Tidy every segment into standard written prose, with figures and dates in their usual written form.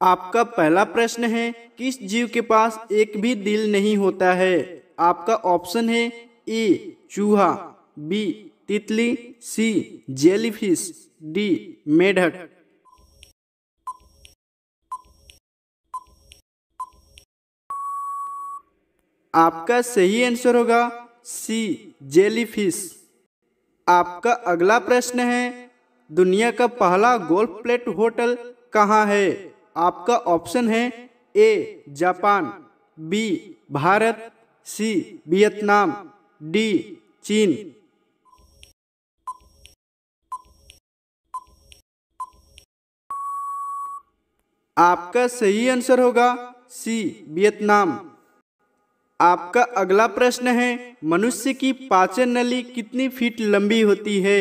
आपका पहला प्रश्न है, किस जीव के पास एक भी दिल नहीं होता है? आपका ऑप्शन है ए चूहा, बी तितली, सी जेलीफिश, डी मेढक। आपका सही आंसर होगा सी जेलीफिश। आपका अगला प्रश्न है, दुनिया का पहला गोल्फ प्लेट होटल कहाँ है? आपका ऑप्शन है A Japan, B Bharat, C Vietnam, D चीन। आपका सही आंसर होगा सी वियतनाम। आपका अगला प्रश्न है, मनुष्य की पाचन नली कितनी फीट लंबी होती है?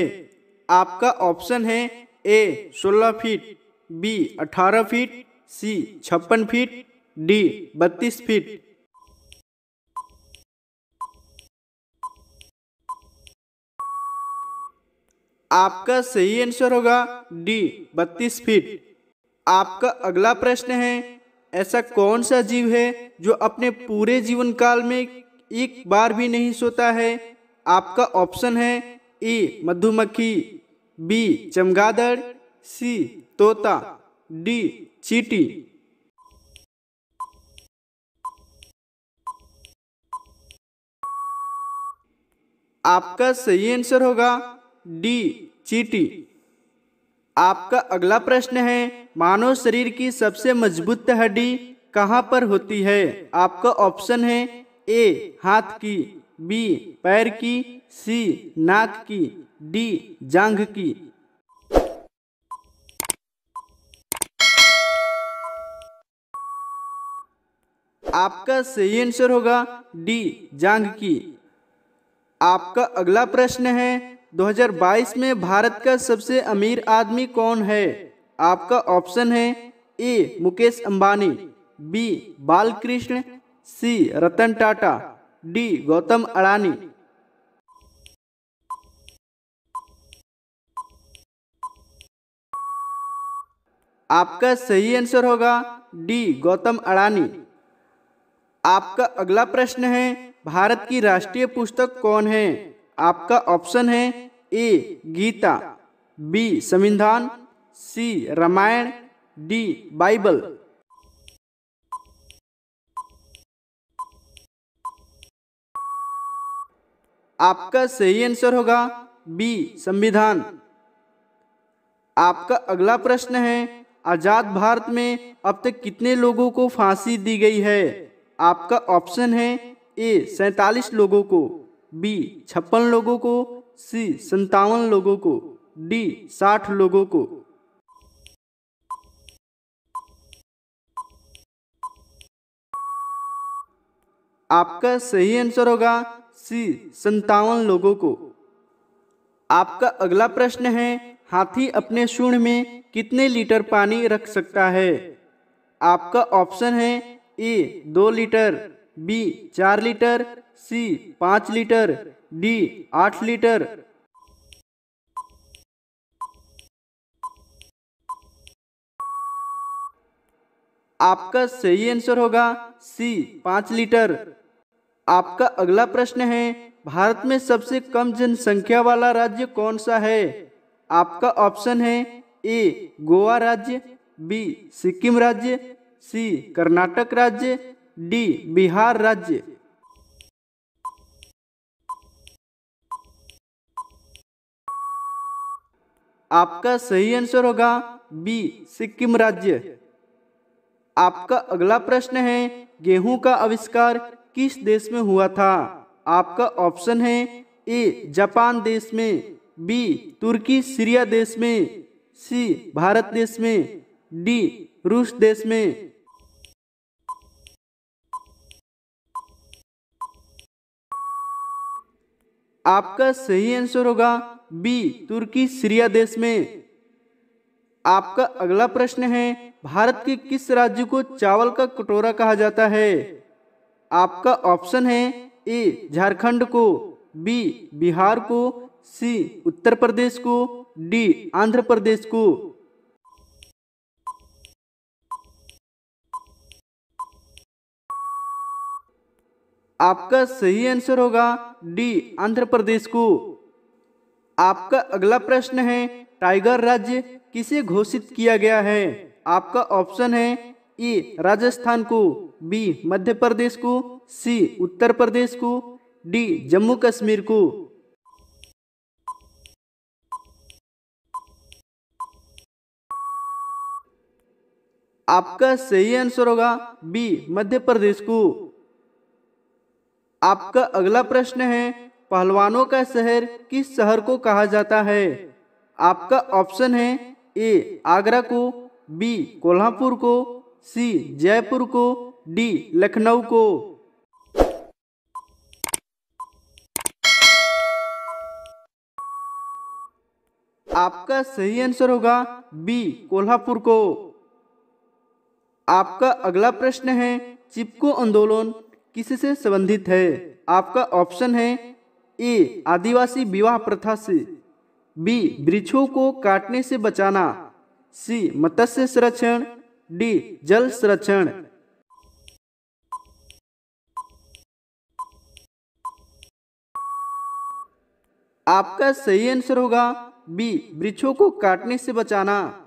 आपका ऑप्शन है ए 16 फीट, बी 18 फीट, सी 56 फीट, डी 32 फीट। आपका सही आंसर होगा डी 32 फीट। आपका अगला प्रश्न है, ऐसा कौन सा जीव है जो अपने पूरे जीवन काल में एक बार भी नहीं सोता है? आपका ऑप्शन है ए मधुमक्खी, बी चमगादड़, सी तोता, डी चींटी। आपका सही आंसर होगा डी चींटी। आपका अगला प्रश्न है, मानव शरीर की सबसे मजबूत हड्डी कहाँ पर होती है? आपका ऑप्शन है ए हाथ की, बी पैर की, सी नाक की, डी जांघ की। आपका सही आंसर होगा डी जांघ की। आपका अगला प्रश्न है, 2022 में भारत का सबसे अमीर आदमी कौन है? आपका ऑप्शन है ए मुकेश अंबानी, बी बालकृष्ण, सी रतन टाटा, डी गौतम अडानी। आपका सही आंसर होगा डी गौतम अडानी। आपका अगला प्रश्न है, भारत की राष्ट्रीय पुस्तक कौन है? आपका ऑप्शन है ए गीता, बी संविधान, सी रामायण, डी बाइबल। आपका सही आंसर होगा बी संविधान। आपका अगला प्रश्न है, आजाद भारत में अब तक कितने लोगों को फांसी दी गई है? आपका ऑप्शन है ए 47 लोगों को, बी 56 लोगों को, सी 57 लोगों को, डी 60 लोगों को। आपका सही आंसर होगा सी 57 लोगों को। आपका अगला प्रश्न है, हाथी अपने सूंड में कितने लीटर पानी रख सकता है? आपका ऑप्शन है ए 2 लीटर, बी 4 लीटर, सी 5 लीटर, डी 8 लीटर। आपका सही आंसर होगा सी 5 लीटर। आपका अगला प्रश्न है, भारत में सबसे कम जनसंख्या वाला राज्य कौन सा है? आपका ऑप्शन है ए गोवा राज्य, बी सिक्किम राज्य, सी कर्नाटक राज्य, डी बिहार राज्य। आपका सही आंसर होगा बी सिक्किम राज्य। आपका अगला प्रश्न है, गेहूं का आविष्कार किस देश में हुआ था? आपका ऑप्शन है ए जापान देश में, बी तुर्की सीरिया देश में, सी भारत देश में, डी रूस देश में। आपका सही आंसर होगा बी तुर्की सीरिया देश में। आपका अगला प्रश्न है, भारत के किस राज्य को चावल का कटोरा कहा जाता है? आपका ऑप्शन है ए झारखंड को, बी बिहार को, सी उत्तर प्रदेश को, डी आंध्र प्रदेश को। आपका सही आंसर होगा डी, आंध्र प्रदेश को। आपका अगला प्रश्न है, टाइगर राज्य किसे घोषित किया गया है? आपका ऑप्शन है ए, राजस्थान को, बी, मध्य प्रदेश को, सी, उत्तर प्रदेश को, डी, जम्मू कश्मीर को। आपका सही आंसर होगा बी, मध्य प्रदेश को। आपका अगला प्रश्न है, पहलवानों का शहर किस शहर को कहा जाता है? आपका ऑप्शन है ए, आगरा को, बी, कोल्हापुर को, सी, जयपुर को, डी, लखनऊ को। आपका सही आंसर होगा बी, कोल्हापुर को। आपका अगला प्रश्न है, चिपको आंदोलन किससे संबंधित है? आपका ऑप्शन है ए, आदिवासी विवाह प्रथा से, बी, वृक्षों को काटने से बचाना, सी, मत्स्य संरक्षण, डी, जल संरक्षण। आपका सही आंसर होगा बी, वृक्षों को काटने से बचाना।